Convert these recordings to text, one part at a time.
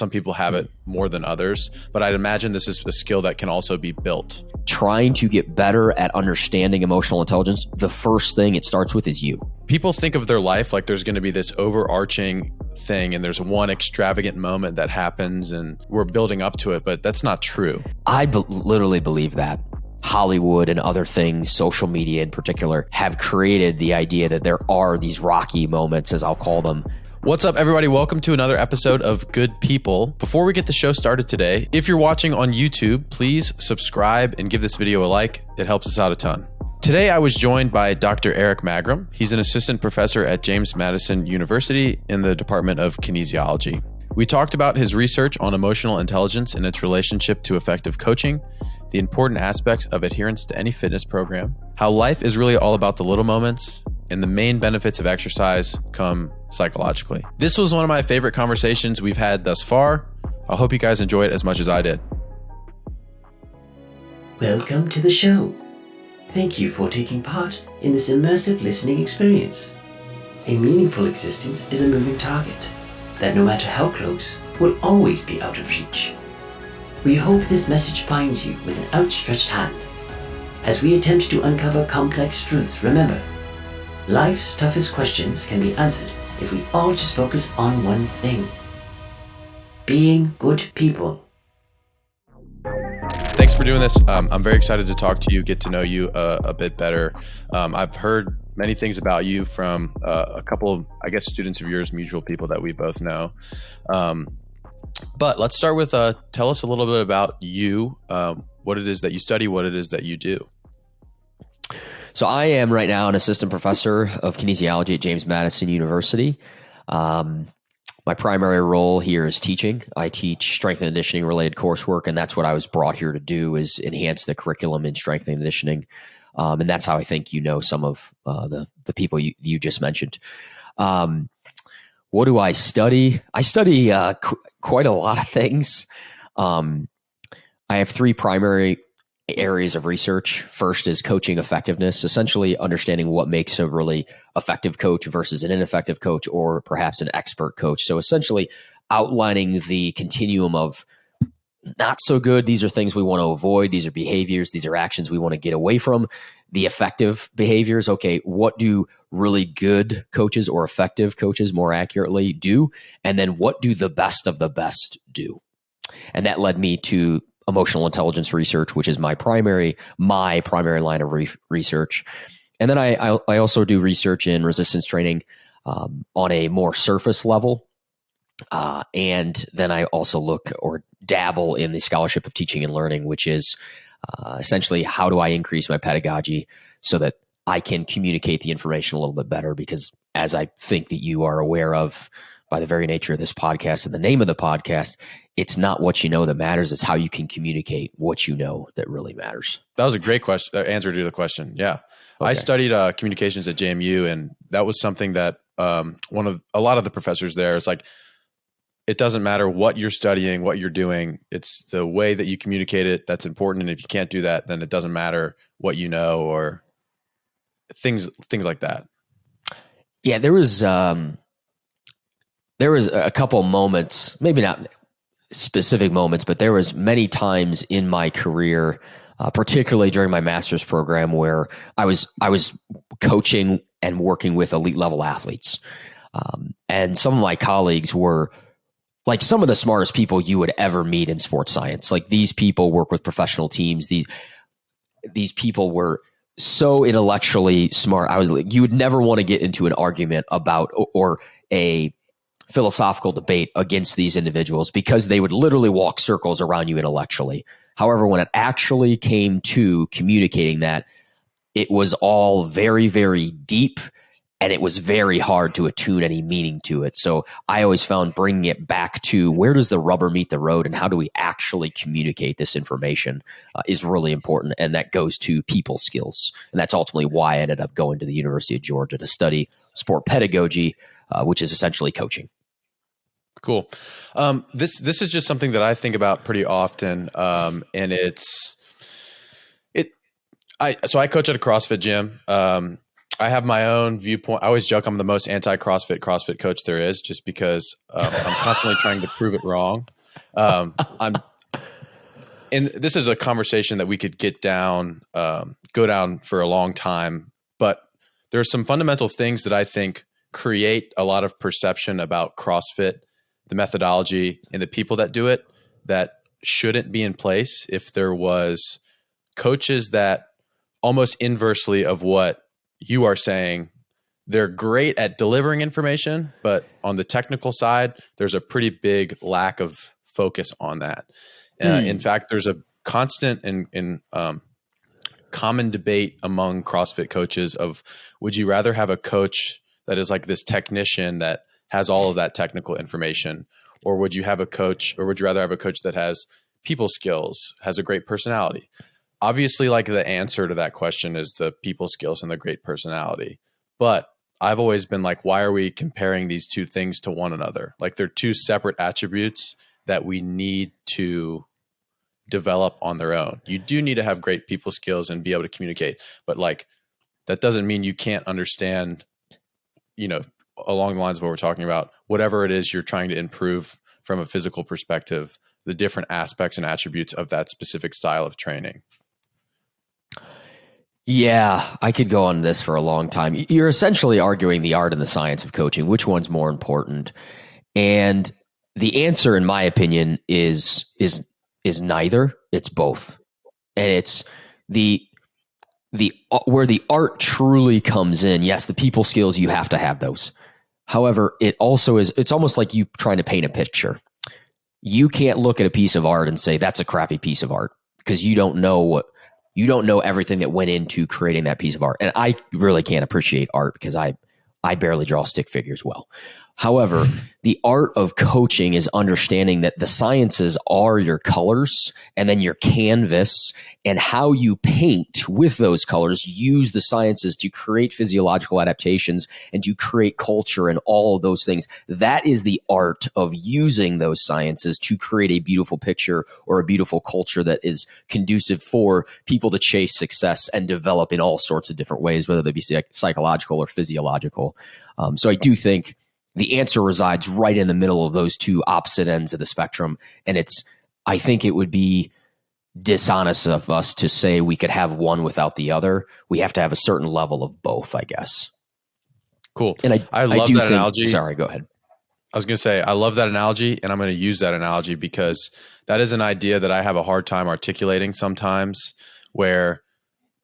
some people have it more than others, but I'd imagine this is a skill that can also be built. Trying to get better at understanding emotional intelligence, the first thing it starts with is you. People think of their life like there's going to be this overarching thing and there's one extravagant moment that happens and we're building up to it, but that's not true. I literally believe that. Hollywood and other things, social media in particular, have created the idea that there are these rocky moments, as I'll call them. What's up, everybody? Welcome to another episode of Good People. Before we get the show started today, if you're watching on YouTube, please subscribe and give this video a like. It helps us out a ton. Today, I was joined by Dr. Eric Magrum. He's an assistant professor at James Madison University in the Department of Kinesiology. We talked about his research on emotional intelligence and its relationship to effective coaching, the important aspects of adherence to any fitness program, how life is really all about the little moments, and the main benefits of exercise come psychologically. This was one of my favorite conversations we've had thus far. I hope you guys enjoy it as much as I did. Welcome to the show. Thank you for taking part in this immersive listening experience. A meaningful existence is a moving target that, no matter how close, will always be out of reach. We hope this message finds you with an outstretched hand. As we attempt to uncover complex truths, remember, life's toughest questions can be answered if we all just focus on one thing: being good people. Thanks for doing this. I'm very excited to talk to you, get to know you a bit better. I've heard many things about you from a couple of, I guess, students of yours, mutual people that we both know. But let's start with tell us a little bit about you, what it is that you study, what it is that you do. So I am right now an assistant professor of kinesiology at James Madison University. My primary role here is teaching. I teach strength and conditioning related coursework, and that's what I was brought here to do, is enhance the curriculum in strength and conditioning. And that's how I think you know some of the people you just mentioned. What do I study? I study quite a lot of things. I have three primary areas of research. First is coaching effectiveness, essentially understanding what makes a really effective coach versus an ineffective coach, or perhaps an expert coach. So essentially outlining the continuum of not so good, these are things we want to avoid, these are behaviors, these are actions we want to get away from. The effective behaviors, okay, what do really good coaches, or effective coaches more accurately, do? And then what do the best of the best do? And that led me to emotional intelligence research, which is my primary line of research. And then I also do research in resistance training on a more surface level. And then I also look or dabble in the scholarship of teaching and learning, which is essentially how do I increase my pedagogy so that I can communicate the information a little bit better? Because as I think that you are aware of by the very nature of this podcast and the name of the podcast, it's not what you know that matters. It's how you can communicate what you know that really matters. That was a great question, answer to the question. Yeah. Okay. I studied communications at JMU, and that was something that a lot of the professors there, it's like, it doesn't matter what you're studying, what you're doing. It's the way that you communicate it that's important. And if you can't do that, then it doesn't matter what you know, or things like that. Yeah, there was a couple moments, maybe not specific moments, but there was many times in my career, particularly during my master's program, where I was coaching and working with elite level athletes. And some of my colleagues were like some of the smartest people you would ever meet in sports science. Like, these people work with professional teams. These people were so intellectually smart. I was like, you would never want to get into an argument about or a philosophical debate against these individuals, because they would literally walk circles around you intellectually. However, when it actually came to communicating that, it was all very, very deep, and it was very hard to attune any meaning to it. So I always found bringing it back to where does the rubber meet the road, and how do we actually communicate this information is really important. And that goes to people skills. And that's ultimately why I ended up going to the University of Georgia to study sport pedagogy, which is essentially coaching. Cool. This is just something that I think about pretty often. And I coach at a CrossFit gym. I have my own viewpoint. I always joke I'm the most anti-CrossFit coach there is, just because I'm constantly trying to prove it wrong. I'm, and this is a conversation that we could go down for a long time. But there are some fundamental things that I think create a lot of perception about CrossFit, the methodology, and the people that do it that shouldn't be in place if there was coaches that almost inversely of what you are saying. They're great at delivering information, but on the technical side, there's a pretty big lack of focus on that. In fact, there's a constant and common debate among CrossFit coaches of, would you rather have a coach that is like this technician that has all of that technical information, or would you rather have a coach that has people skills, has a great personality? Obviously, like, the answer to that question is the people skills and the great personality. But I've always been like, why are we comparing these two things to one another? Like, they're two separate attributes that we need to develop on their own. You do need to have great people skills and be able to communicate, but like, that doesn't mean you can't understand, along the lines of what we're talking about, whatever it is you're trying to improve from a physical perspective, the different aspects and attributes of that specific style of training. Yeah, I could go on this for a long time. You're essentially arguing the art and the science of coaching. Which one's more important? And the answer, in my opinion, is neither. It's both. And it's the where the art truly comes in. Yes, the people skills, you have to have those. However, it's almost like you trying to paint a picture. You can't look at a piece of art and say that's a crappy piece of art, because you don't know everything that went into creating that piece of art. And I really can't appreciate art because I barely draw stick figures well. However, the art of coaching is understanding that the sciences are your colors and then your canvas, and how you paint with those colors, use the sciences to create physiological adaptations and to create culture and all of those things. That is the art of using those sciences to create a beautiful picture or a beautiful culture that is conducive for people to chase success and develop in all sorts of different ways, whether they be psychological or physiological. So I do think the answer resides right in the middle of those two opposite ends of the spectrum. And I think it would be dishonest of us to say we could have one without the other. We have to have a certain level of both, I guess. Cool. And I love that analogy. Sorry, go ahead. I was going to say, I love that analogy, and I'm going to use that analogy because that is an idea that I have a hard time articulating sometimes, where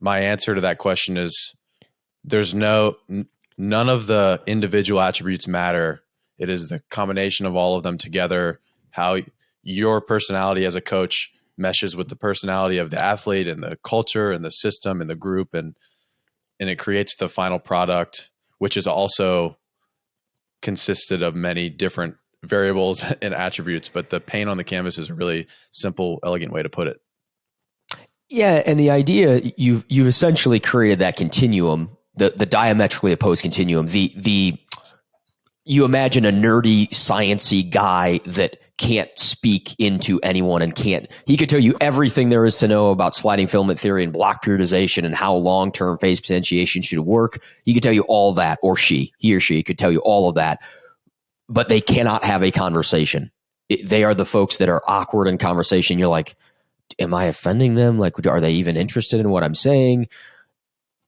my answer to that question is none of the individual attributes matter. It is the combination of all of them together, how your personality as a coach meshes with the personality of the athlete and the culture and the system and the group, and it creates the final product, which is also consisted of many different variables and attributes. But the paint on the canvas is a really simple, elegant way to put it. Yeah, and the idea, you've essentially created that continuum, the diametrically opposed continuum. You imagine a nerdy, sciencey guy that can't speak into anyone and he could tell you everything there is to know about sliding filament theory and block periodization and how long-term phase potentiation should work. He could tell you all that, or he or she could tell you all of that, but they cannot have a conversation. They are the folks that are awkward in conversation. You're like, am I offending them? Like, are they even interested in what I'm saying?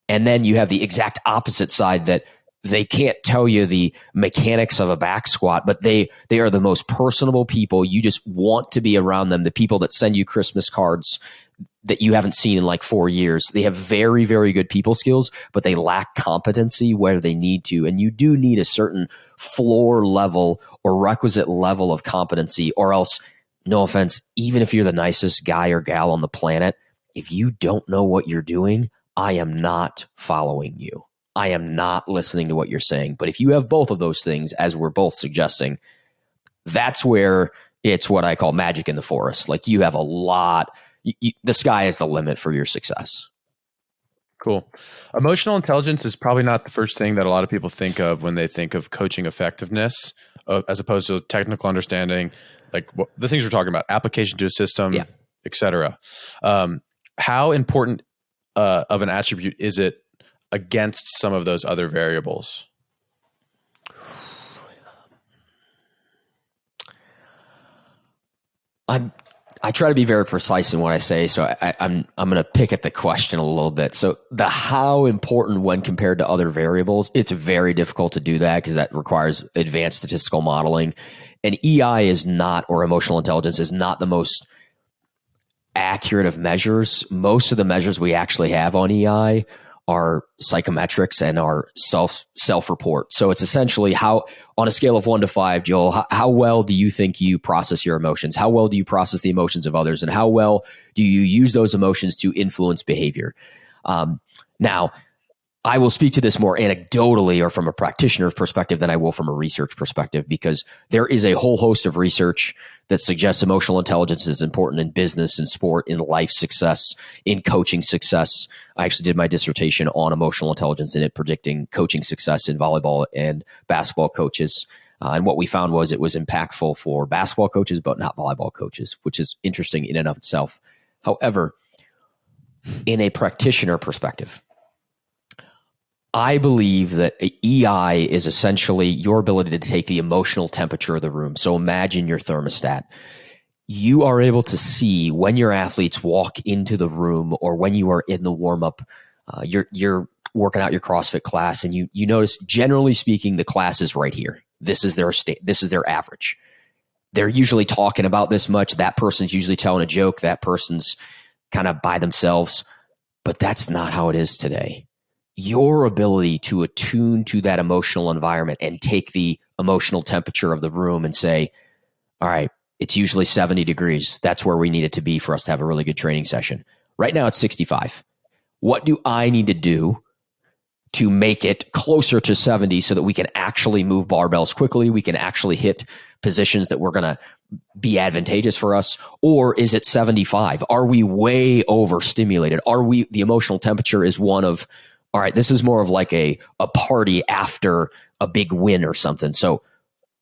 And then you have the exact opposite side, that they can't tell you the mechanics of a back squat, but they are the most personable people. You just want to be around them. The people that send you Christmas cards that you haven't seen in like 4 years. They have very, very good people skills, but they lack competency where they need to. And you do need a certain floor level or requisite level of competency, or else, no offense, even if you're the nicest guy or gal on the planet, if you don't know what you're doing, I am not following you. I am not listening to what you're saying. But if you have both of those things, as we're both suggesting, that's where it's what I call magic in the forest. Like, you have a lot, the sky is the limit for your success. Cool. Emotional intelligence is probably not the first thing that a lot of people think of when they think of coaching effectiveness, as opposed to technical understanding, like the things we're talking about, application to a system, et cetera. How important of an attribute is it against some of those other variables? I try to be very precise in what I say, so I'm going to pick at the question a little bit. So the how important when compared to other variables, it's very difficult to do that because that requires advanced statistical modeling. And EI is not, or emotional intelligence is not the most accurate of measures. Most of the measures we actually have on EI are psychometrics and are self-report. So it's essentially how, on a scale of 1 to 5, Joel, how well do you think you process your emotions? How well do you process the emotions of others? And how well do you use those emotions to influence behavior? Now, I will speak to this more anecdotally or from a practitioner perspective than I will from a research perspective, because there is a whole host of research that suggests emotional intelligence is important in business, in sport, in life success, in coaching success. I actually did my dissertation on emotional intelligence in it, predicting coaching success in volleyball and basketball coaches. And what we found was it was impactful for basketball coaches, but not volleyball coaches, which is interesting in and of itself. However, in a practitioner perspective, I believe that EI is essentially your ability to take the emotional temperature of the room. So imagine your thermostat. You are able to see when your athletes walk into the room or when you are in the warm-up, you're working out your CrossFit class, and you notice, generally speaking, the class is right here. This is their average. They're usually talking about this much. That person's usually telling a joke. That person's kind of by themselves. But that's not how it is today. Your ability to attune to that emotional environment and take the emotional temperature of the room and say, all right, it's usually 70 degrees. That's where we need it to be for us to have a really good training session. Right now it's 65. What do I need to do to make it closer to 70 so that we can actually move barbells quickly? We can actually hit positions that we're going to be advantageous for us? Or is it 75? Are we way overstimulated? The emotional temperature is one of, all right, this is more of like a party after a big win or something. So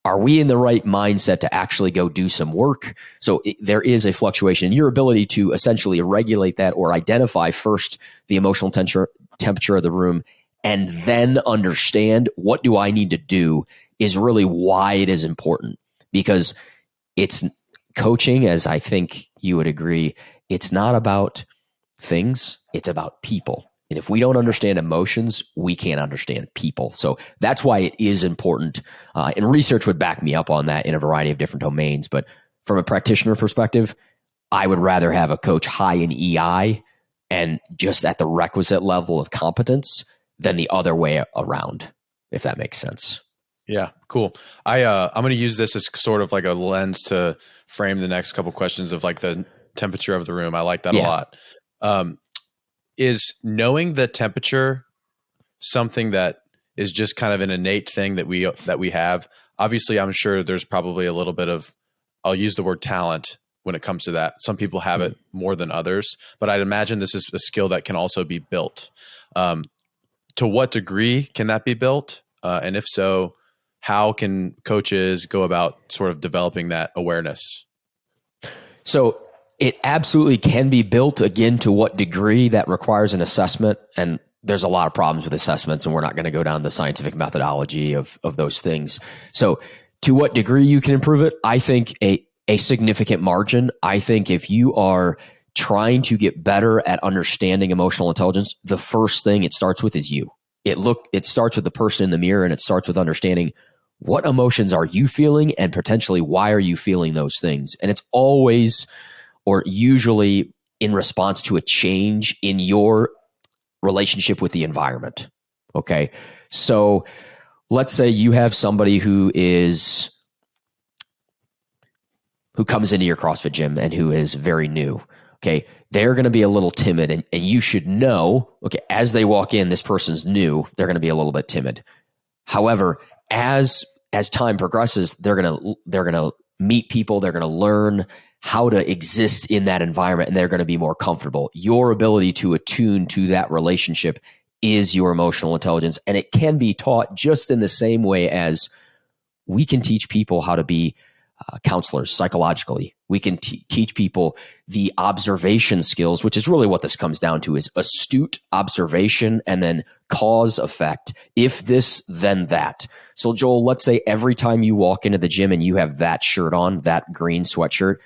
are we in the right mindset to actually go do some work? So there is a fluctuation in your ability to essentially regulate that or identify first the emotional temperature of the room and then understand what do I need to do is really why it is important. Because it's coaching, as I think you would agree, it's not about things, it's about people. And if we don't understand emotions, we can't understand people. So that's why it is important. And research would back me up on that in a variety of different domains. But from a practitioner perspective, I would rather have a coach high in EI and just at the requisite level of competence than the other way around, if that makes sense. Yeah, cool. I'm going to use this as sort of like a lens to frame the next couple questions of like the temperature of the room. I like that a lot. Is knowing the temperature something that is just kind of an innate thing that we have? Obviously, I'm sure there's probably a little bit of, I'll use the word talent when it comes to that. Some people have it more than others, but I'd imagine this is a skill that can also be built. To what degree can that be built? And if so, how can coaches go about sort of developing that awareness? So it absolutely can be built. Again, to what degree that requires an assessment. And there's a lot of problems with assessments, and we're not going to go down the scientific methodology of those things. So to what degree you can improve it, I think a significant margin. I think if you are trying to get better at understanding emotional intelligence, the first thing it starts with is you. It starts with the person in the mirror, and it starts with understanding what emotions are you feeling and potentially why are you feeling those things. And it's always or usually in response to a change in your relationship with the environment. Okay. So let's say you have somebody who comes into your CrossFit gym and who is very new. Okay. They're going to be a little timid, and you should know, okay, as they walk in, this person's new, they're going to be a little bit timid. However, as time progresses, they're going to meet people, they're going to learn how to exist in that environment, and they're going to be more comfortable. Your ability to attune to that relationship is your emotional intelligence, and it can be taught just in the same way as we can teach people how to be counselors psychologically. We can teach people the observation skills, which is really what this comes down to, is astute observation and then cause effect. If this, then that. So Joel, let's say every time you walk into the gym and you have that shirt on, that green sweatshirt,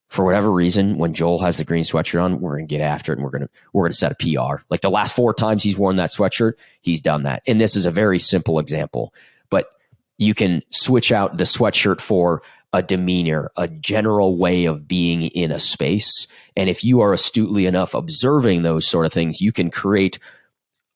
for whatever reason, when Joel has the green sweatshirt on, we're going to get after it and we're gonna set a PR. Like the last 4 times he's worn that sweatshirt, he's done that. And this is a very simple example, but you can switch out the sweatshirt for a demeanor, a general way of being in a space. And if you are astutely enough observing those sort of things, you can create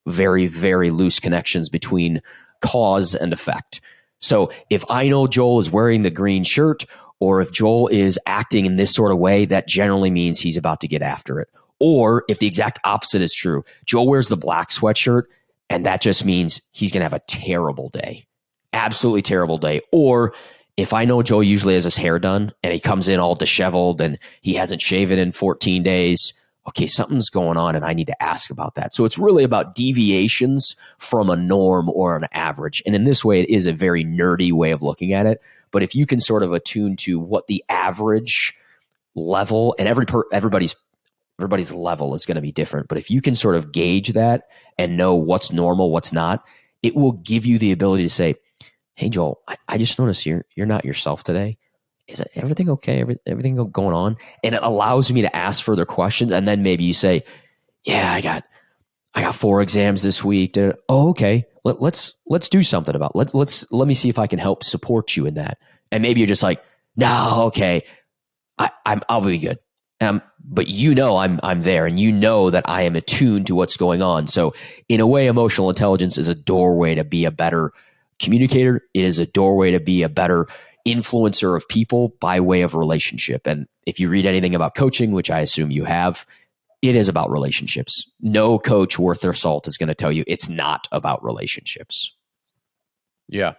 very, very loose connections between cause and effect. So if I know Joel is wearing the green shirt, or if Joel is acting in this sort of way, that generally means he's about to get after it. Or if the exact opposite is true, Joel wears the black sweatshirt, and that just means he's going to have a terrible day. Absolutely terrible day. Or if I know Joel usually has his hair done and he comes in all disheveled and he hasn't shaven in 14 days, okay, something's going on and I need to ask about that. So it's really about deviations from a norm or an average. And in this way, it is a very nerdy way of looking at it. But if you can sort of attune to what the average level, and everybody's level is going to be different. But if you can sort of gauge that and know what's normal, what's not, it will give you the ability to say, hey, Joel, I just noticed you're not yourself today. Is everything okay? Everything going on? And it allows me to ask further questions. And then maybe you say, yeah, I got 4 exams this week. Oh, okay. Let's do something about it. Let me see if I can help support you in that. And maybe you're just like, no, okay, I'll be good. But I'm there, and you know that I am attuned to what's going on. So in a way, emotional intelligence is a doorway to be a better communicator. It is a doorway to be a better influencer of people by way of relationship. And if you read anything about coaching, which I assume you have, it is about relationships. No coach worth their salt is going to tell you it's not about relationships. Yeah.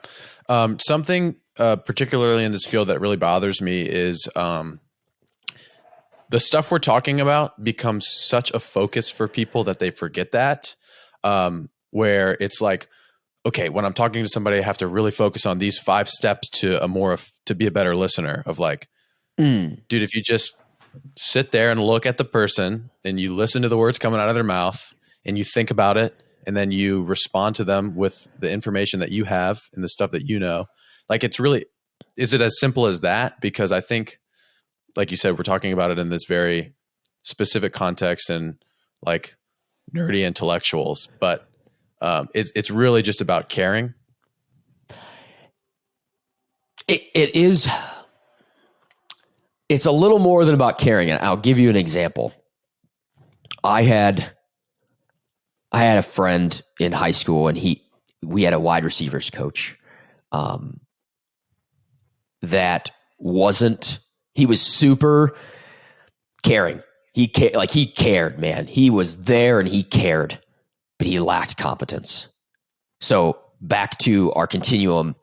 Something particularly in this field that really bothers me is the stuff we're talking about becomes such a focus for people that they forget that, where it's like, okay, when I'm talking to somebody, I have to really focus on these 5 steps to be a better listener of like, dude, if you just sit there and look at the person and you listen to the words coming out of their mouth and you think about it and then you respond to them with the information that you have and the stuff that you know, like is it as simple as that? Because I think, like you said, we're talking about it in this very specific context and like nerdy intellectuals, but it's really just about caring. It is. It's a little more than about caring. And I'll give you an example. I had a friend in high school, and we had a wide receivers coach he was super caring. He cared, man. He was there and he cared, but he lacked competence. So back to our continuum,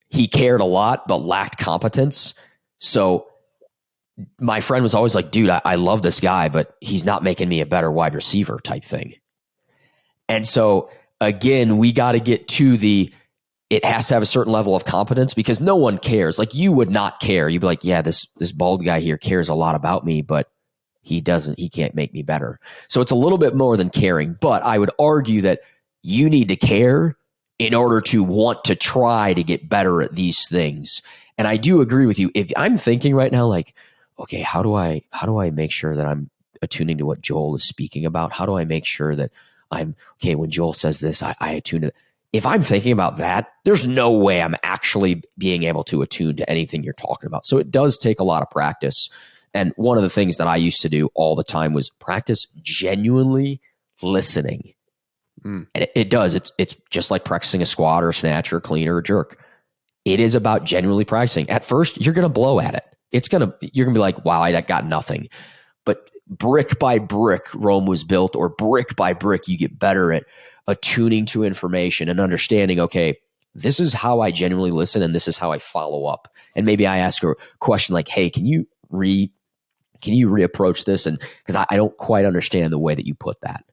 he cared a lot, but lacked competence. So my friend was always like, dude, I love this guy, but he's not making me a better wide receiver type thing. And so again, we got to get to it has to have a certain level of competence, because no one cares. Like, you would not care. You'd be like, yeah, this bald guy here cares a lot about me, but he can't make me better. So it's a little bit more than caring, but I would argue that you need to care in order to want to try to get better at these things. And I do agree with you. If I'm thinking right now, like, okay, how do I make sure that I'm attuning to what Joel is speaking about? How do I make sure that I'm okay when Joel says this, I attune to it? If I'm thinking about that, there's no way I'm actually being able to attune to anything you're talking about. So it does take a lot of practice. And one of the things that I used to do all the time was practice genuinely listening. And it does. It's just like practicing a squat or a snatch or a clean or a jerk. It is about genuinely practicing. At first, you're going to blow at it. You're going to be like, wow, I got nothing. But brick by brick, Rome was built, or brick by brick, you get better at attuning to information and understanding, okay, this is how I genuinely listen and this is how I follow up. And maybe I ask a question like, hey, can you reapproach this? And because I don't quite understand the way that you put that.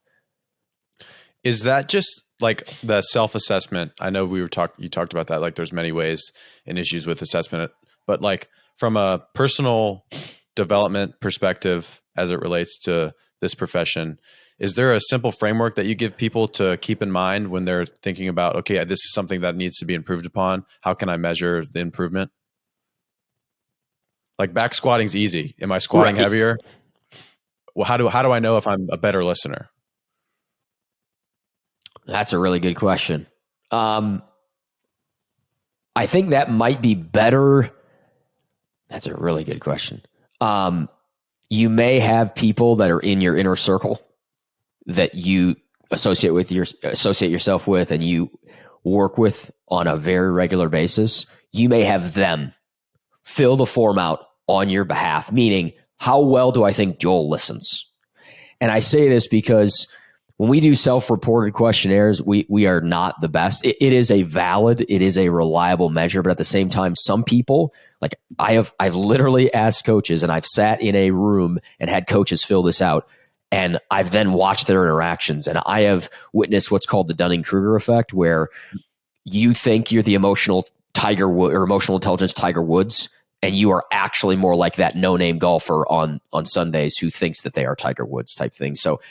Is that just like the self-assessment? I know you talked about that. Like, there's many ways and issues with assessment, but like from a personal development perspective as it relates to this profession, is there a simple framework that you give people to keep in mind when they're thinking about, okay, this is something that needs to be improved upon? How can I measure the improvement? Like back squatting's easy. Am I squatting heavier? Well, how do I know if I'm a better listener? That's a really good question. I think that might be better. That's a really good question. You may have people that are in your inner circle that you associate yourself with and you work with on a very regular basis. You may have them fill the form out on your behalf, meaning how well do I think Joel listens? And I say this because when we do self-reported questionnaires, we are not the best. It is a reliable measure, but at the same time, some people, like I've literally asked coaches, and I've sat in a room and had coaches fill this out, and I've then watched their interactions, and I have witnessed what's called the Dunning-Kruger effect, where you think you're the emotional intelligence Tiger Woods, and you are actually more like that no-name golfer on Sundays who thinks that they are Tiger Woods type thing. So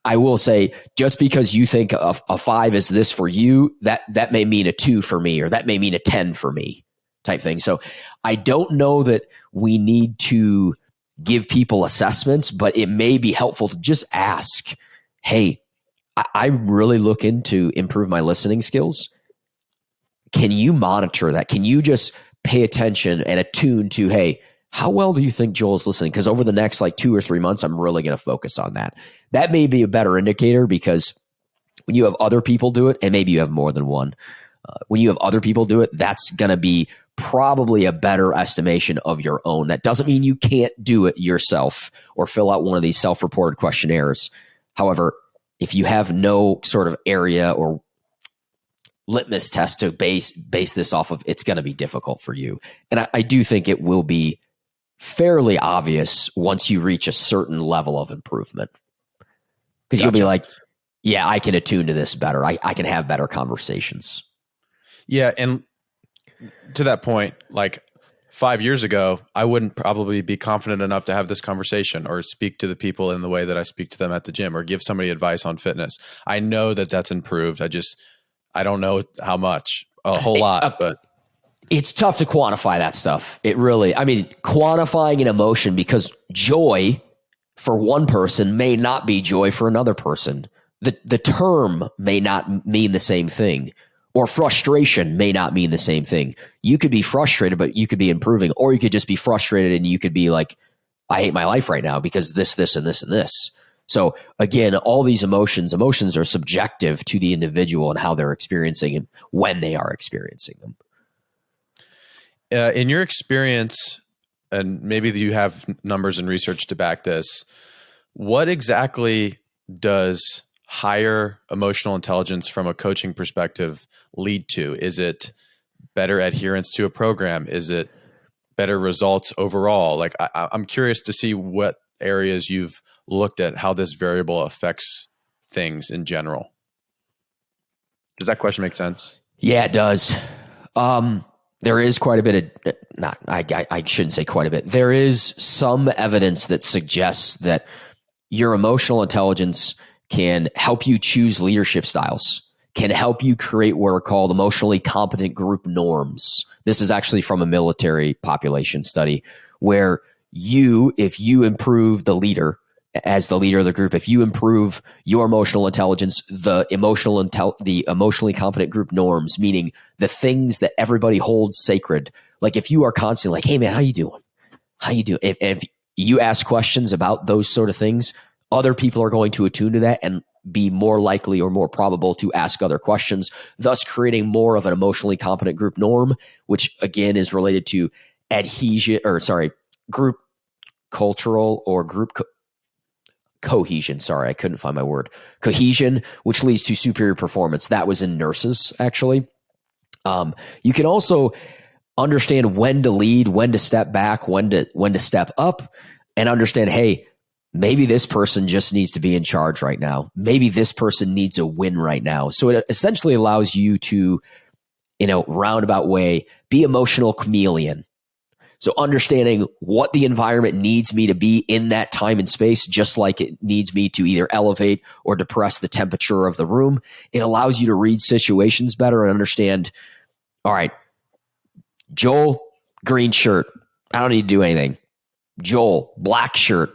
I will say, just because you think a 5 is this for you, that may mean a 2 for me, or that may mean a 10 for me type thing. So I don't know that we need to give people assessments, but it may be helpful to just ask, hey, I really looking to improve my listening skills. Can you monitor that? Can you just pay attention and attune to, hey, how well do you think Joel's listening? Because over the next 2 or 3 months, I'm really going to focus on that. That may be a better indicator, because when you have other people do it, and maybe you have more than one, when you have other people do it, that's going to be probably a better estimation of your own. That doesn't mean you can't do it yourself or fill out one of these self-reported questionnaires. However, if you have no sort of area or litmus test to base this off of, it's going to be difficult for you. And I do think it will be fairly obvious once you reach a certain level of improvement, because you'll be like, yeah, I can attune to this better. I can have better conversations. Yeah. And to that point, 5 years ago, I wouldn't probably be confident enough to have this conversation or speak to the people in the way that I speak to them at the gym, or give somebody advice on fitness. I know that that's improved. I don't know how much, a whole lot, but it's tough to quantify that stuff. Quantifying an emotion, because joy for one person may not be joy for another person. The term may not mean the same thing, or frustration may not mean the same thing. You could be frustrated, but you could be improving, or you could just be frustrated and you could be like, I hate my life right now because this, and this, and this. So again, all these emotions are subjective to the individual and how they're experiencing them when they are experiencing them. In your experience, and maybe you have numbers and research to back this, what exactly does higher emotional intelligence from a coaching perspective lead to? Is it better adherence to a program? Is it better results overall? I'm curious to see what areas you've looked at, how this variable affects things in general. Does that question make sense? Yeah, it does. There is quite a bit of, I shouldn't say quite a bit. There is some evidence that suggests that your emotional intelligence can help you choose leadership styles, can help you create what are called emotionally competent group norms. This is actually from a military population study, where if you improve the leader, as the leader of the group, if you improve your emotional intelligence, the emotionally competent group norms, meaning the things that everybody holds sacred. Like if you are constantly like, hey man, how you doing? How you doing? If you ask questions about those sort of things, other people are going to attune to that and be more likely or more probable to ask other questions, thus creating more of an emotionally competent group norm, which again is related to group cultural or group cohesion. Sorry, I couldn't find my word. Cohesion, which leads to superior performance. That was in nurses, actually. You can also understand when to lead, when to step back, when to step up, and understand, hey, maybe this person just needs to be in charge right now. Maybe this person needs a win right now. So it essentially allows you to, roundabout way, be emotional chameleon. So understanding what the environment needs me to be in that time and space, just like it needs me to either elevate or depress the temperature of the room, it allows you to read situations better and understand, all right, Joel, green shirt. I don't need to do anything. Joel, black shirt.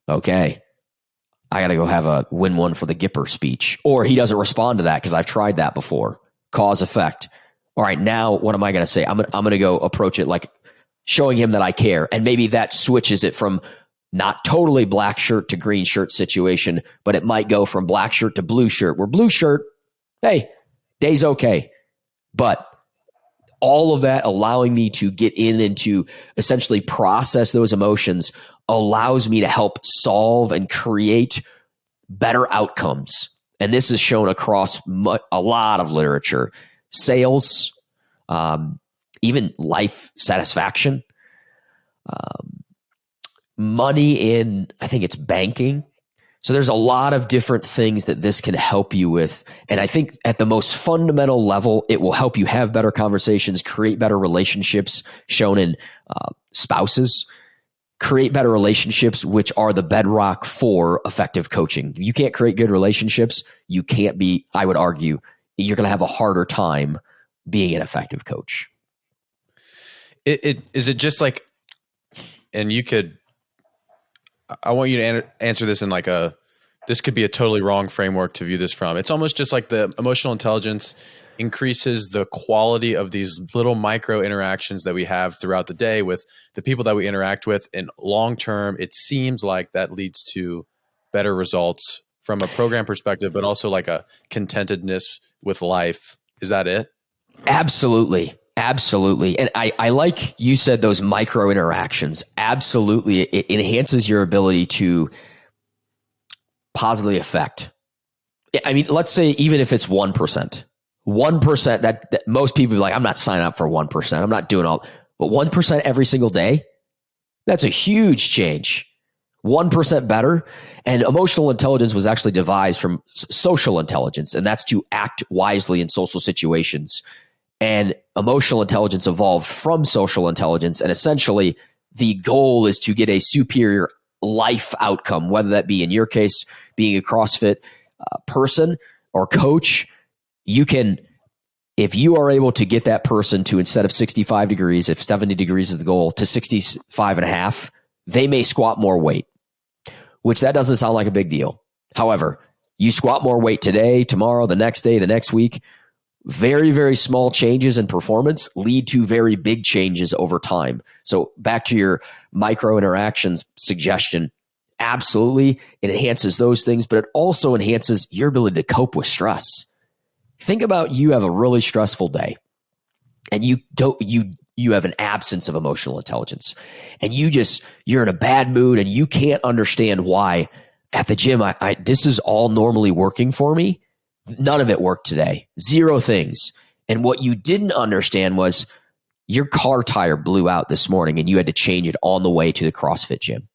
Okay. I got to go have a win one for the Gipper speech. Or he doesn't respond to that because I've tried that before. Cause effect. All right, now what am I going to say? I'm going to go approach it like showing him that I care. And maybe that switches it from not totally black shirt to green shirt situation, but it might go from black shirt to blue shirt, where blue shirt, hey, day's okay. But all of that allowing me to get in and to essentially process those emotions allows me to help solve and create better outcomes. And this is shown across a lot of literature, sales, even life satisfaction, money in, I think it's banking. So there's a lot of different things that this can help you with. And I think at the most fundamental level, it will help you have better conversations, create better relationships, shown in spouses, create better relationships, which are the bedrock for effective coaching. If you can't create good relationships, you can't be, I would argue, you're going to have a harder time being an effective coach. Is it just like, and you could, I want you to answer this in like this could be a totally wrong framework to view this from. It's almost just like the emotional intelligence increases the quality of these little micro interactions that we have throughout the day with the people that we interact with. And long term, it seems like that leads to better results from a program perspective, but also like a contentedness with life. Is that it? Absolutely. Absolutely. And I like you said, those micro interactions. Absolutely. It enhances your ability to positively affect. I mean, let's say even if it's 1%, 1% that most people be like, I'm not signing up for 1%. I'm not doing all, but 1% every single day, that's a huge change. 1% better. And emotional intelligence was actually devised from social intelligence, and that's to act wisely in social situations. And emotional intelligence evolved from social intelligence. And essentially, the goal is to get a superior life outcome, whether that be, in your case, being a CrossFit person or coach. You can, if you are able to get that person to, instead of 65 degrees, if 70 degrees is the goal, to 65 and a half, they may squat more weight, which that doesn't sound like a big deal. However, you squat more weight today, tomorrow, the next day, the next week, very, very small changes in performance lead to very big changes over time. So back to your micro interactions suggestion, absolutely, it enhances those things, but it also enhances your ability to cope with stress. Think about, you have a really stressful day and you have an absence of emotional intelligence, and you're in a bad mood and you can't understand why at the gym, this is all normally working for me. None of it worked today. 0 things. And what you didn't understand was your car tire blew out this morning and you had to change it on the way to the CrossFit gym.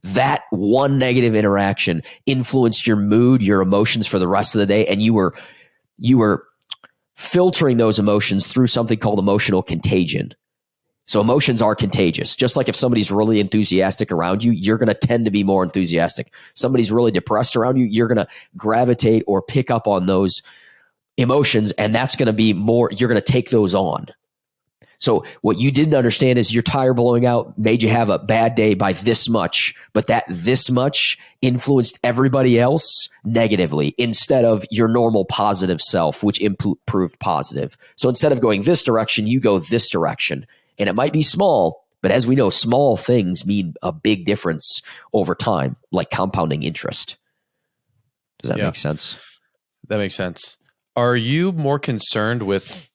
That one negative interaction influenced your mood, your emotions for the rest of the day. And you were filtering those emotions through something called emotional contagion. So emotions are contagious. Just like if somebody's really enthusiastic around you, you're going to tend to be more enthusiastic. Somebody's really depressed around you, you're going to gravitate or pick up on those emotions, and that's going to be more, you're going to take those on. So what you didn't understand is your tire blowing out made you have a bad day by this much, but that this much influenced everybody else negatively instead of your normal positive self, which improved positive. So instead of going this direction, you go this direction. And it might be small, but as we know, small things mean a big difference over time, like compounding interest. Does that make sense? That makes sense. Are you more concerned with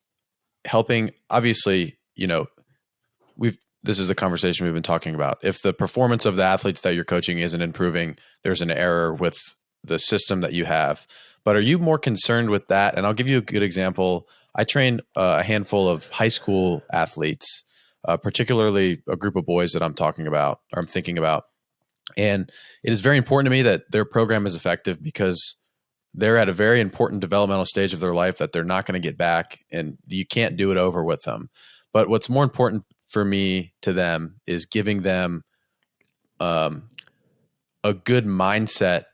helping? Obviously, this is the conversation we've been talking about. If the performance of the athletes that you're coaching isn't improving, there's an error with the system that you have. But are you more concerned with that? And I'll give you a good example. I train a handful of high school athletes, particularly a group of boys that I'm thinking about. And it is very important to me that their program is effective because they're at a very important developmental stage of their life that they're not going to get back, and you can't do it over with them. But what's more important for me to them is giving them a good mindset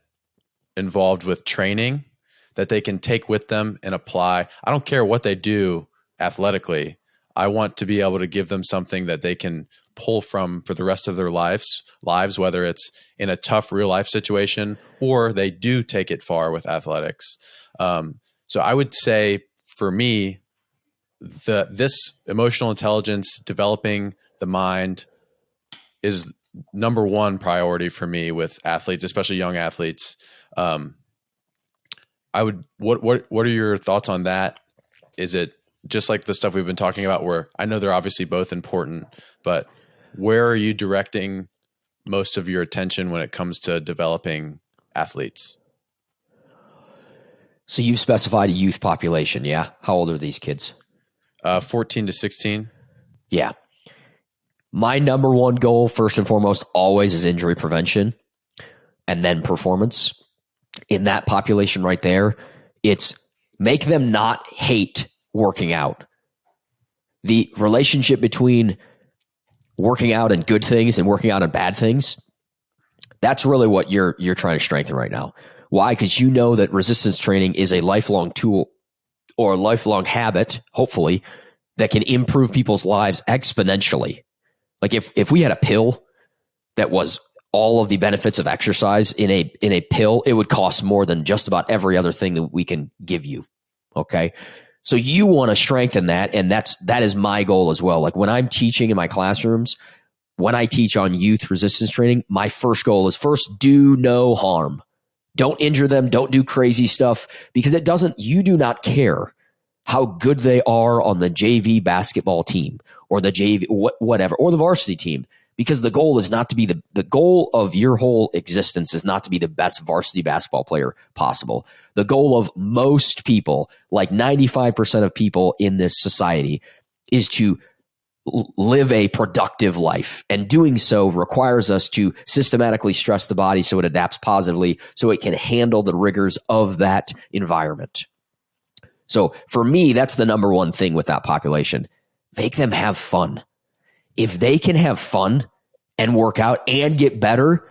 involved with training that they can take with them and apply. I don't care what they do athletically. I want to be able to give them something that they can pull from for the rest of their lives, whether it's in a tough real life situation or they do take it far with athletics. So I would say for me, this emotional intelligence, developing the mind, is number one priority for me with athletes, especially young athletes. What are your thoughts on that? Is it just like the stuff we've been talking about, where I know they're obviously both important, but where are you directing most of your attention when it comes to developing athletes? So you've specified a youth population, yeah? How old are these kids? 14 to 16. Yeah. My number one goal, first and foremost, always is injury prevention and then performance. In that population right there, it's make them not hate working out. The relationship between working out and good things and working out and bad things, that's really what you're trying to strengthen right now. Why? Because you know that resistance training is a lifelong tool or a lifelong habit, hopefully, that can improve people's lives exponentially. Like if we had a pill that was all of the benefits of exercise in a pill, it would cost more than just about every other thing that we can give you. Okay. So you want to strengthen that. And that is my goal as well. Like when I'm teaching in my classrooms, when I teach on youth resistance training, my first goal is first, do no harm. Don't injure them. Don't do crazy stuff, because you do not care how good they are on the JV basketball team or the JV, whatever, or the varsity team. Because the goal is not to be the goal of your whole existence is not to be the best varsity basketball player possible. The goal of most people, like 95% of people in this society, is to live a productive life. And doing so requires us to systematically stress the body so it adapts positively, so it can handle the rigors of that environment. So for me, that's the number one thing with that population. Make them have fun. If they can have fun and work out and get better,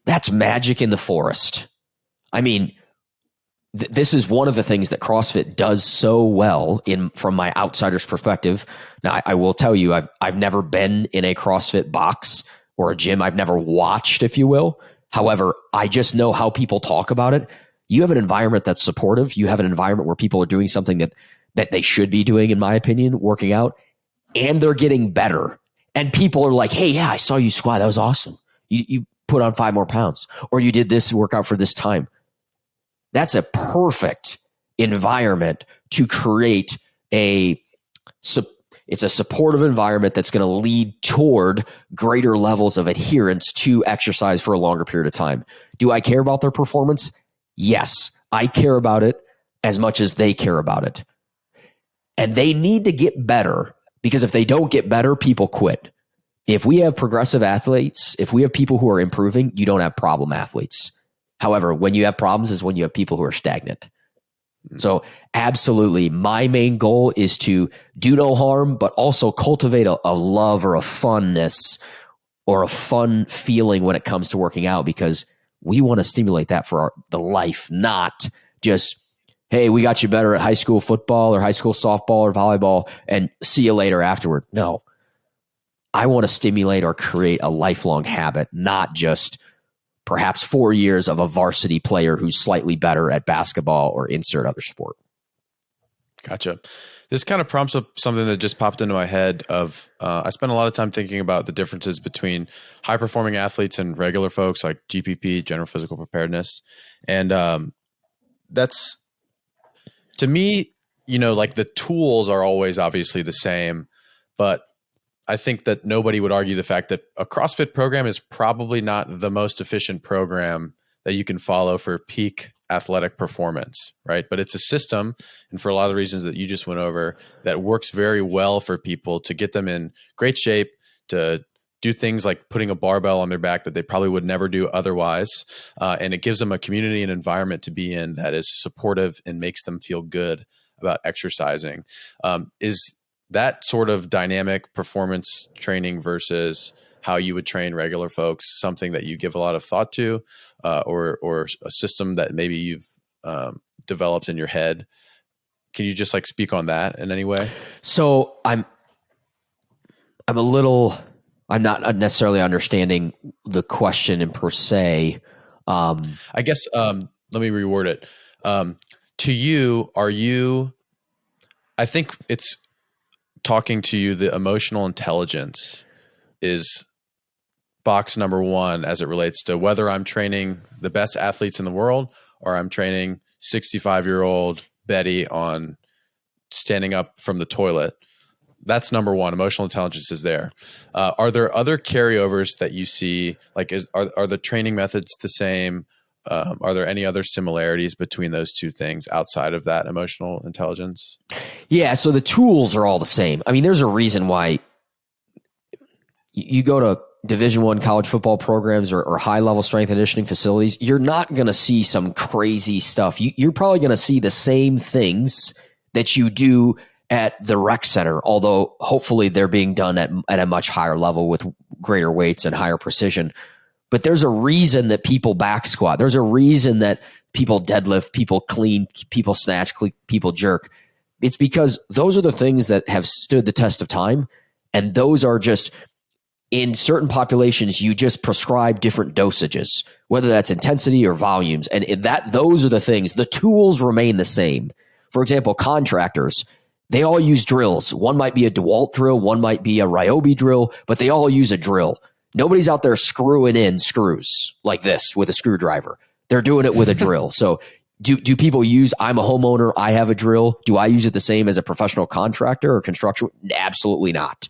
that's magic in the forest. I mean, this is one of the things that CrossFit does so well from my outsider's perspective. Now, I will tell you, I've never been in a CrossFit box or a gym. I've never watched, if you will. However, I just know how people talk about it. You have an environment that's supportive. You have an environment where people are doing something that they should be doing, in my opinion, working out, and they're getting better. And people are like, hey, yeah, I saw you squat. That was awesome. You put on 5 more pounds, or you did this workout for this time. That's a perfect environment to create it's a supportive environment that's going to lead toward greater levels of adherence to exercise for a longer period of time. Do I care about their performance? Yes, I care about it as much as they care about it. And they need to get better, because if they don't get better, people quit. If we have progressive athletes, if we have people who are improving, you don't have problem athletes. However, when you have problems is when you have people who are stagnant. So absolutely, my main goal is to do no harm, but also cultivate a love or a funness or a fun feeling when it comes to working out, because we want to stimulate that for the life, not just, hey, we got you better at high school football or high school softball or volleyball and see you later afterward. No, I want to stimulate or create a lifelong habit, not just perhaps 4 years of a varsity player who's slightly better at basketball or insert other sport. Gotcha. This kind of prompts up something that just popped into my head of, I spent a lot of time thinking about the differences between high performing athletes and regular folks, like GPP, general physical preparedness. And that's, to me, like the tools are always obviously the same, but I think that nobody would argue the fact that a CrossFit program is probably not the most efficient program that you can follow for peak athletic performance, right? But it's a system, and for a lot of the reasons that you just went over, that works very well for people to get them in great shape, to do things like putting a barbell on their back that they probably would never do otherwise. And it gives them a community and environment to be in that is supportive and makes them feel good about exercising. Is that sort of dynamic performance training versus how you would train regular folks, something that you give a lot of thought to, or a system that maybe you've developed in your head. Can you just like speak on that in any way? So I'm not necessarily understanding the question in per se. I guess, let me reword it. To you, I think it's talking to you, the emotional intelligence is box number one as it relates to whether I'm training the best athletes in the world or I'm training 65-year-old Betty on standing up from the toilet. That's number one. Emotional intelligence is there. Are there other carryovers that you see? Like, are the training methods the same? Are there any other similarities between those two things outside of that emotional intelligence? Yeah, so the tools are all the same. I mean, there's a reason why you go to Division I college football programs or high-level strength and conditioning facilities, you're not going to see some crazy stuff. You're probably going to see the same things that you do at the rec center, although hopefully they're being done at a much higher level with greater weights and higher precision. But there's a reason that people back squat. There's a reason that people deadlift, people clean, people snatch, people jerk. It's because those are the things that have stood the test of time. And those are just, in certain populations, you just prescribe different dosages, whether that's intensity or volumes. And those are the things. The tools remain the same. For example, contractors, they all use drills. One might be a DeWalt drill, one might be a Ryobi drill, but they all use a drill. Nobody's out there screwing in screws like this with a screwdriver. They're doing it with a drill. So do people use, I'm a homeowner, I have a drill. Do I use it the same as a professional contractor or construction? Absolutely not.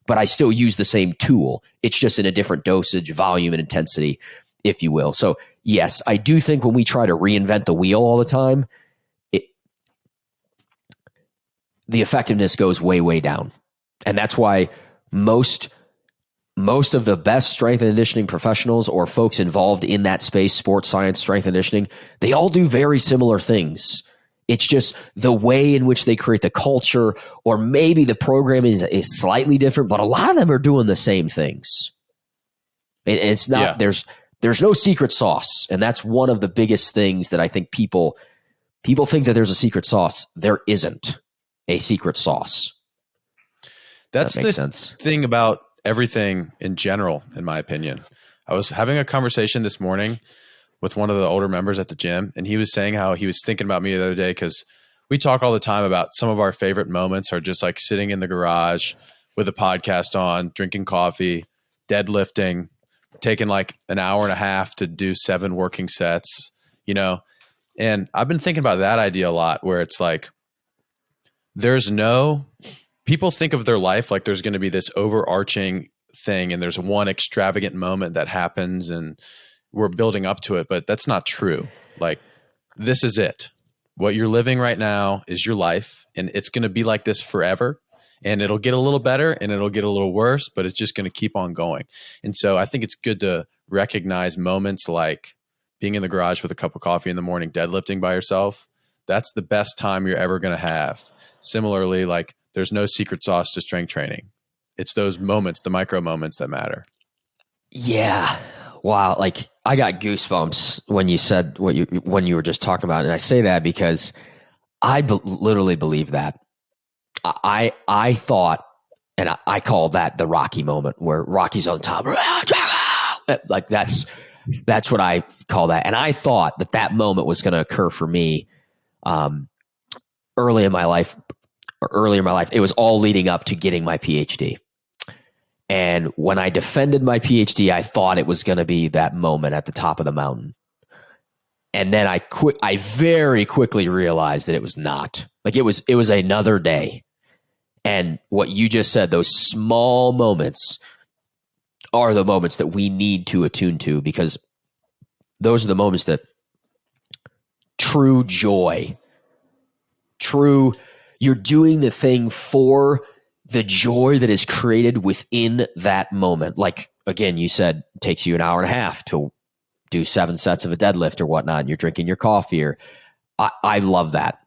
But I still use the same tool. It's just in a different dosage, volume, and intensity, if you will. So yes, I do think when we try to reinvent the wheel all the time, the effectiveness goes way, way down. And that's why most of the best strength and conditioning professionals or folks involved in that space, sports science, strength and conditioning, they all do very similar things. It's just the way in which they create the culture, or maybe the program is slightly different, but a lot of them are doing the same things. It's not, there's no secret sauce. And that's one of the biggest things that I think people think that there's a secret sauce. There isn't a secret sauce. That's the thing about everything in general, in my opinion. I was having a conversation this morning with one of the older members at the gym, and he was saying how he was thinking about me the other day because we talk all the time about some of our favorite moments are just like sitting in the garage with a podcast on, drinking coffee, deadlifting, taking like an hour and a half to do 7 working sets, you know? And I've been thinking about that idea a lot, where it's like, people think of their life like there's going to be this overarching thing and there's one extravagant moment that happens and we're building up to it, but that's not true. Like, this is it. What you're living right now is your life, and it's going to be like this forever, and it'll get a little better and it'll get a little worse, but it's just going to keep on going. And so I think it's good to recognize moments like being in the garage with a cup of coffee in the morning, deadlifting by yourself. That's the best time you're ever going to have. Similarly, like, there's no secret sauce to strength training. It's those moments, the micro moments, that matter. Yeah. Wow. Like, I got goosebumps when you said when you were just talking about it. And I say that because I literally believe that. I thought, and I call that the Rocky moment, where Rocky's on top. Like, that's what I call that. And I thought that moment was going to occur for me earlier in my life. It was all leading up to getting my PhD. And when I defended my PhD, I thought it was going to be that moment at the top of the mountain. And then I very quickly realized that it was not. Like, it was another day. And what you just said, those small moments are the moments that we need to attune to, because those are the moments that true joy, you're doing the thing for the joy that is created within that moment. Like, again, you said it takes you an hour and a half to do 7 sets of a deadlift or whatnot, and you're drinking your coffee. Or I love that.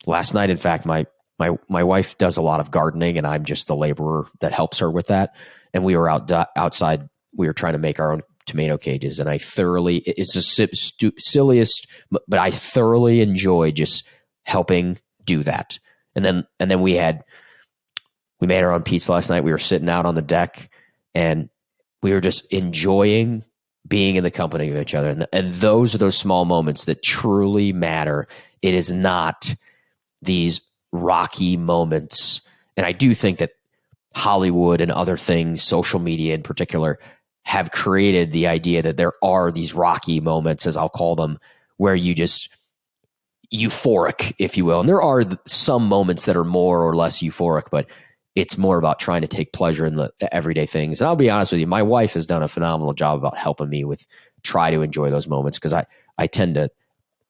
Last night, in fact, my my wife does a lot of gardening, and I'm just the laborer that helps her with that. And we were outside. We were trying to make our own tomato cages, and it's the silliest, but I thoroughly enjoy just helping do that. And then we made our own pizza last night. We were sitting out on the deck, and we were just enjoying being in the company of each other. And those are those small moments that truly matter. It is not these rocky moments. And I do think that Hollywood and other things, social media in particular, have created the idea that there are these rocky moments, as I'll call them, where you just euphoric, if you will. And there are some moments that are more or less euphoric, but it's more about trying to take pleasure in the everyday things. And I'll be honest with you, my wife has done a phenomenal job about helping me with try to enjoy those moments, because I tend to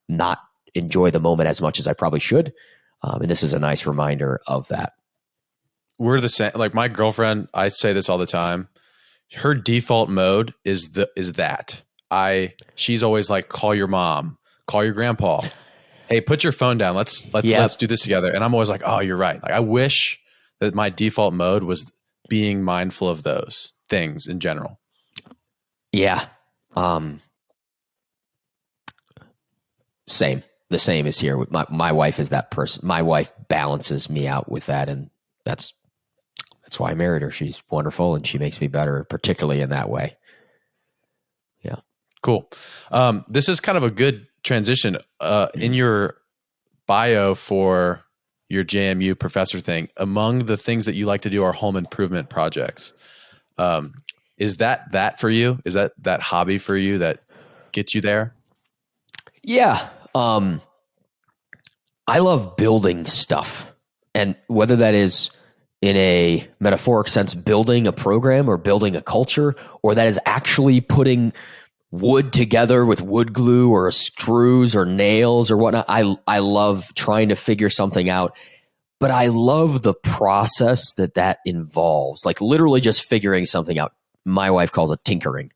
not enjoy the moment as much as I probably should. And this is a nice reminder of that. We're the same. Like my girlfriend, I say this all the time. Her default mode is that. She's always like, call your mom, call your grandpa. Hey, put your phone down. Let's do this together. And I'm always like, oh, you're right. Like I wish that my default mode was being mindful of those things in general. Yeah. Same. The same is here. My wife is that person. My wife balances me out with that. And that's why I married her. She's wonderful, and she makes me better, particularly in that way. Yeah. Cool. This is kind of a good transition. In your bio for your JMU professor thing, among the things that you like to do are home improvement projects. Is that for you? Is that hobby for you that gets you there? Yeah. I love building stuff. And whether that is in a metaphoric sense, building a program or building a culture, or that is actually putting wood together with wood glue or screws or nails or whatnot. I love trying to figure something out, but I love the process that involves, like literally just figuring something out. My wife calls it tinkering.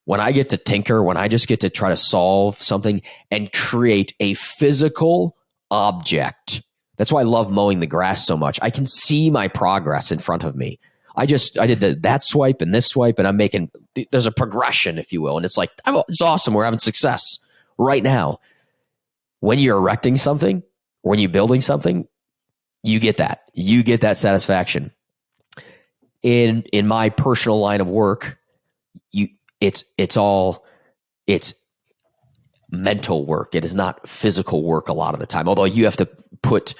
When I get to tinker, when I just get to try to solve something and create a physical object. That's why I love mowing the grass so much. I can see my progress in front of me. I did that swipe and this swipe, and I'm making, there's a progression, if you will. And it's like, it's awesome. We're having success right now. When you're erecting something, or when you're building something, you get that satisfaction. In my personal line of work, it's mental work. It is not physical work a lot of the time. Although you have to put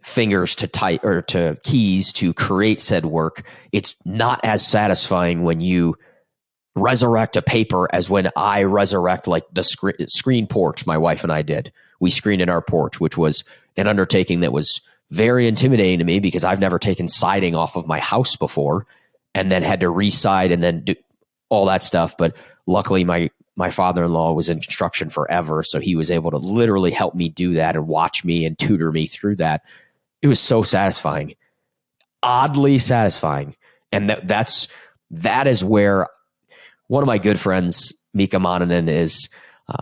fingers to keys to create said work, it's not as satisfying when you resurrect a paper as when I resurrect like the screen porch my wife and I did. We screened in our porch, which was an undertaking that was very intimidating to me because I've never taken siding off of my house before and then had to re-side and then do all that stuff. But luckily my father-in-law was in construction forever, so he was able to literally help me do that and watch me and tutor me through that. It was so satisfying, oddly satisfying. And that is where one of my good friends, Mika Monanen, is.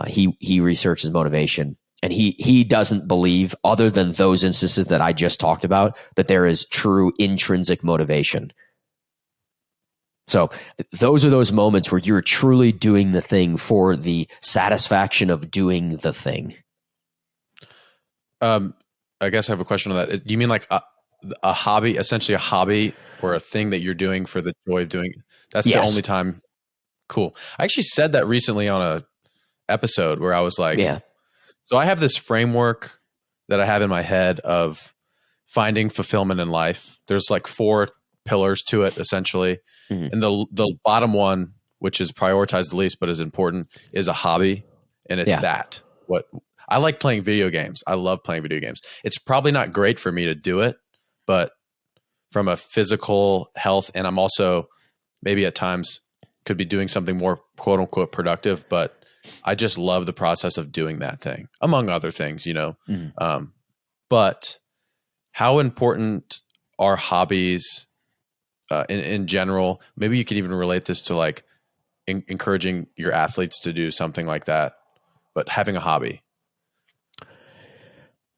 He researches motivation, and he doesn't believe, other than those instances that I just talked about, that there is true intrinsic motivation. So those are those moments where you're truly doing the thing for the satisfaction of doing the thing. I guess I have a question on that. You mean like a hobby, essentially a hobby or a thing that you're doing for the joy of doing? That's yes. The only time. Cool. I actually said that recently on a episode where I was like, yeah. So I have this framework that I have in my head of finding fulfillment in life. There's like 4 pillars to it essentially. Mm-hmm. And the bottom one, which is prioritized the least, but is important, is a hobby. And it's that. What I like playing video games. I love playing video games. It's probably not great for me to do it, but from a physical health, and I'm also maybe at times could be doing something more quote unquote productive, but I just love the process of doing that thing, among other things, you know. Mm-hmm. But how important are hobbies in general? Maybe you could even relate this to like encouraging your athletes to do something like that, but having a hobby.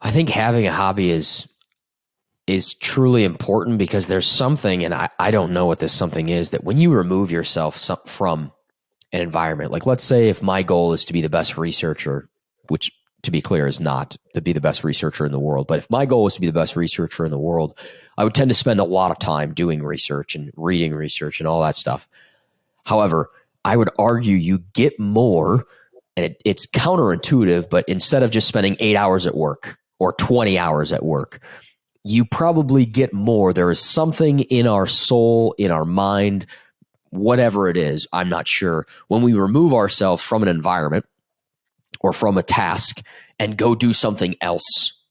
I think having a hobby is is truly important, because there's something, and I don't know what this something is, that when you remove yourself from an environment, like let's say if my goal is to be the best researcher, which to be clear is not to be the best researcher in the world, but if my goal is to be the best researcher in the world, I would tend to spend a lot of time doing research and reading research and all that stuff. However, I would argue you get more, and it's counterintuitive, but instead of just spending 8 hours at work or 20 hours at work, you probably get more. There is something in our soul, in our mind, whatever it is, I'm not sure. When we remove ourselves from an environment or from a task and go do something else,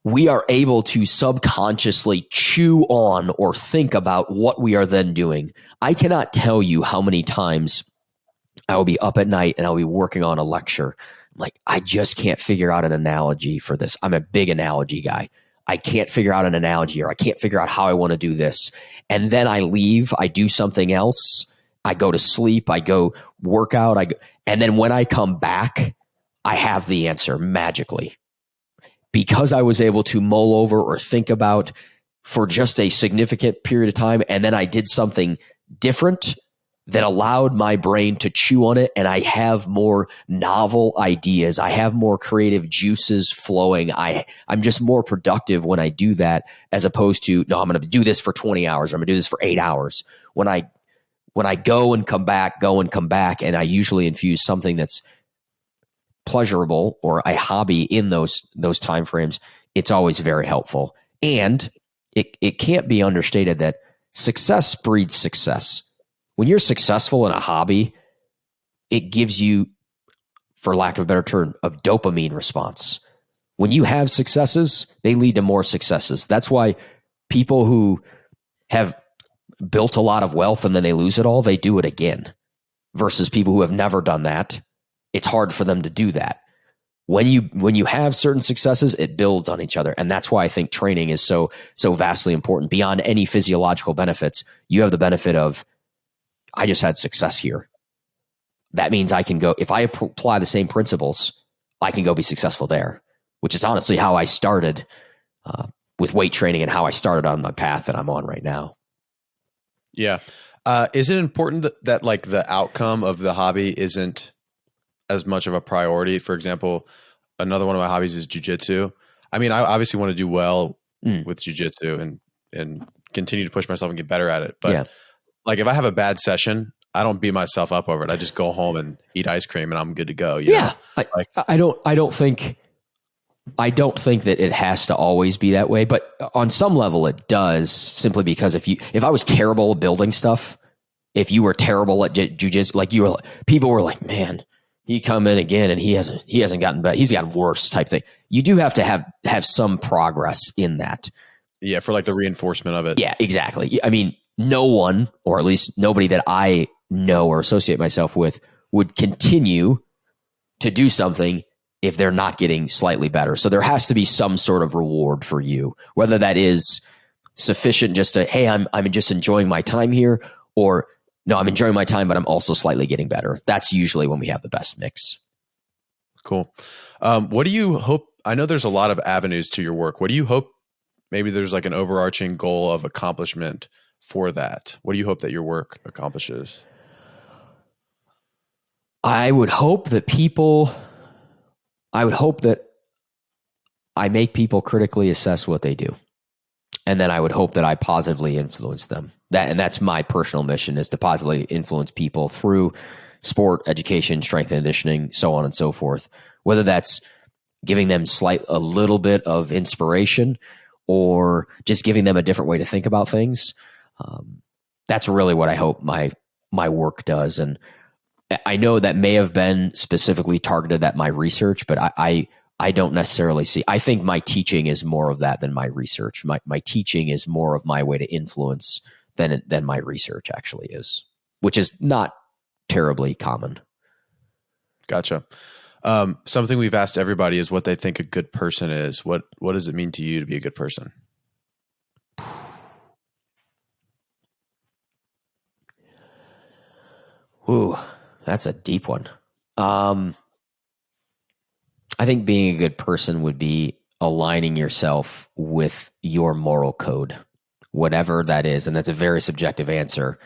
we are able to subconsciously chew on or think about what we are then doing. I cannot tell you how many times I will be up at night and I'll be working on a lecture. I'm like, I just can't figure out an analogy for this. I'm a big analogy guy. I can't figure out an analogy, or I can't figure out how I want to do this. And then I leave, I do something else. I go to sleep, I go work out, and then when I come back, I have the answer magically. Because I was able to mull over or think about for just a significant period of time, and then I did something different that allowed my brain to chew on it, and I have more novel ideas. I have more creative juices flowing. I'm just more productive when I do that, as opposed to, no, I'm going to do this for 20 hours. Or I'm going to do this for 8 hours. When I go and come back, and I usually infuse something that's pleasurable or a hobby in those time frames, it's always very helpful. And it can't be understated that success breeds success. When you're successful in a hobby, it gives you, for lack of a better term, a dopamine response. When you have successes, they lead to more successes. That's why people who have built a lot of wealth and then they lose it all, they do it again. Versus people who have never done that, it's hard for them to do that. When you have certain successes, it builds on each other. And that's why I think training is so vastly important. Beyond any physiological benefits, you have the benefit of, I just had success here. That means I can go, if I apply the same principles, I can go be successful there, which is honestly how I started with weight training and how I started on my path that I'm on right now. Yeah. Is it important that like the outcome of the hobby isn't as much of a priority? For example, another one of my hobbies is jujitsu. I mean, I obviously want to do well with jujitsu and continue to push myself and get better at it. But like if I have a bad session, I don't beat myself up over it. I just go home and eat ice cream and I'm good to go. You know? I don't think that it has to always be that way, but on some level it does, simply because if I was terrible at building stuff, if you were terrible at jujitsu, like people were like, man, he come in again and he hasn't gotten better. He's gotten worse type thing. You do have to have some progress in that. Yeah. For like the reinforcement of it. Yeah, exactly. I mean, no one, or at least nobody that I know or associate myself with, would continue to do something if they're not getting slightly better. So there has to be some sort of reward for you, whether that is sufficient just to, hey, I'm just enjoying my time here, or no, I'm enjoying my time, but I'm also slightly getting better. That's usually when we have the best mix. Cool. What do you hope? I know there's a lot of avenues to your work. What do you hope? Maybe there's like an overarching goal of accomplishment for that. What do you hope that your work accomplishes? I would hope that I make people critically assess what they do. And then I would hope that I positively influence them. That's my personal mission, is to positively influence people through sport, education, strength and conditioning, so on and so forth. Whether that's giving them a little bit of inspiration, or just giving them a different way to think about things. That's really what I hope my work does. And I know that may have been specifically targeted at my research, but I don't necessarily see. I think my teaching is more of that than my research. My teaching is more of my way to influence than my research actually is, which is not terribly common. Gotcha. Something we've asked everybody is what they think a good person is. What does it mean to you to be a good person? Ooh, that's a deep one. I think being a good person would be aligning yourself with your moral code, whatever that is. And that's a very subjective answer,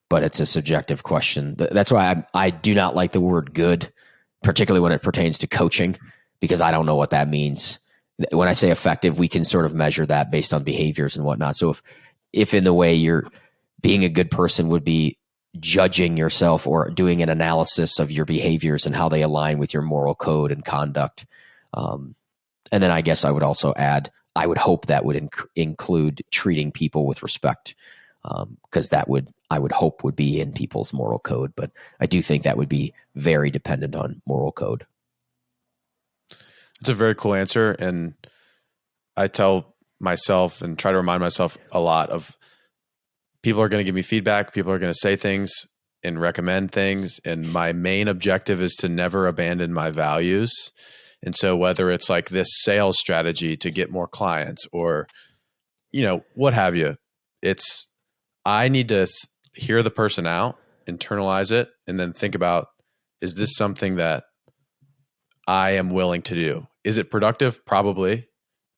but it's a subjective question. That's why I do not like the word good, particularly when it pertains to coaching, because I don't know what that means. When I say effective, we can sort of measure that based on behaviors and whatnot. So if in the way you're being a good person would be judging yourself or doing an analysis of your behaviors and how they align with your moral code and conduct. And then I guess I would also add, I would hope that would include treating people with respect, because that I would hope would be in people's moral code. But I do think that would be very dependent on moral code. It's a very cool answer. And I tell myself and try to remind myself a lot of, people are going to give me feedback. People are going to say things and recommend things. And my main objective is to never abandon my values. And so whether it's like this sales strategy to get more clients or, what have you, I need to hear the person out, internalize it, and then think about, is this something that I am willing to do? Is it productive? Probably.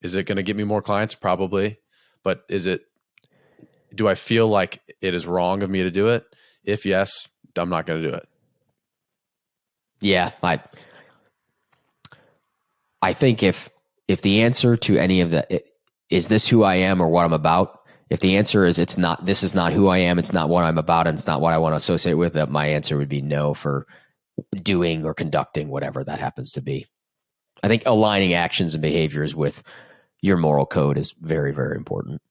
Is it going to get me more clients? Probably. But do I feel like it is wrong of me to do it? If yes, I'm not going to do it. Yeah. I think if the answer to any of that, is this who I am or what I'm about? If the answer is this is not who I am, it's not what I'm about, and it's not what I want to associate with, that my answer would be no for doing or conducting whatever that happens to be. I think aligning actions and behaviors with your moral code is very, very important.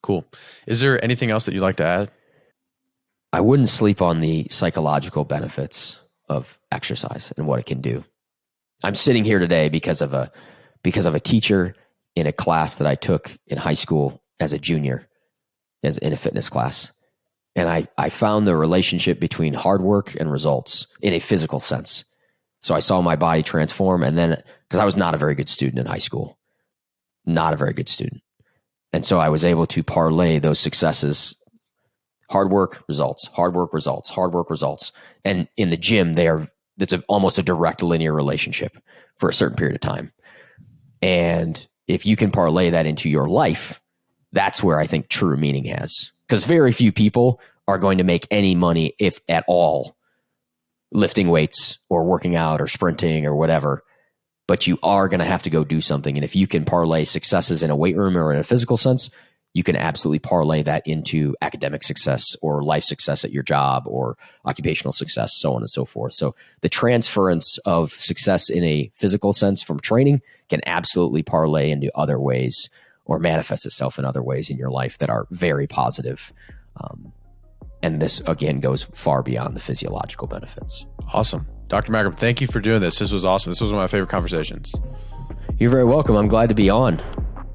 Cool. Is there anything else that you'd like to add? I wouldn't sleep on the psychological benefits of exercise and what it can do. I'm sitting here today because of a teacher in a class that I took in high school as a junior, in a fitness class. And I found the relationship between hard work and results in a physical sense. So I saw my body transform, and then, because I was not a very good student in high school, not a very good student. And so I was able to parlay those successes, hard work, results, hard work, results, hard work, results. And in the gym, it's almost a direct linear relationship for a certain period of time. And if you can parlay that into your life, that's where I think true meaning has. Because very few people are going to make any money, if at all, lifting weights or working out or sprinting or whatever. But you are going to have to go do something. And if you can parlay successes in a weight room or in a physical sense, you can absolutely parlay that into academic success or life success at your job or occupational success, so on and so forth. So the transference of success in a physical sense from training can absolutely parlay into other ways or manifest itself in other ways in your life that are very positive. And this, again, goes far beyond the physiological benefits. Awesome. Dr. Magrum, thank you for doing this. This was awesome. This was one of my favorite conversations. You're very welcome. I'm glad to be on.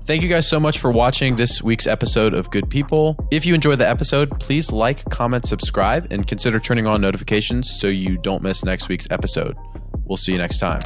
Thank you guys so much for watching this week's episode of Good People. If you enjoyed the episode, please like, comment, subscribe, and consider turning on notifications so you don't miss next week's episode. We'll see you next time.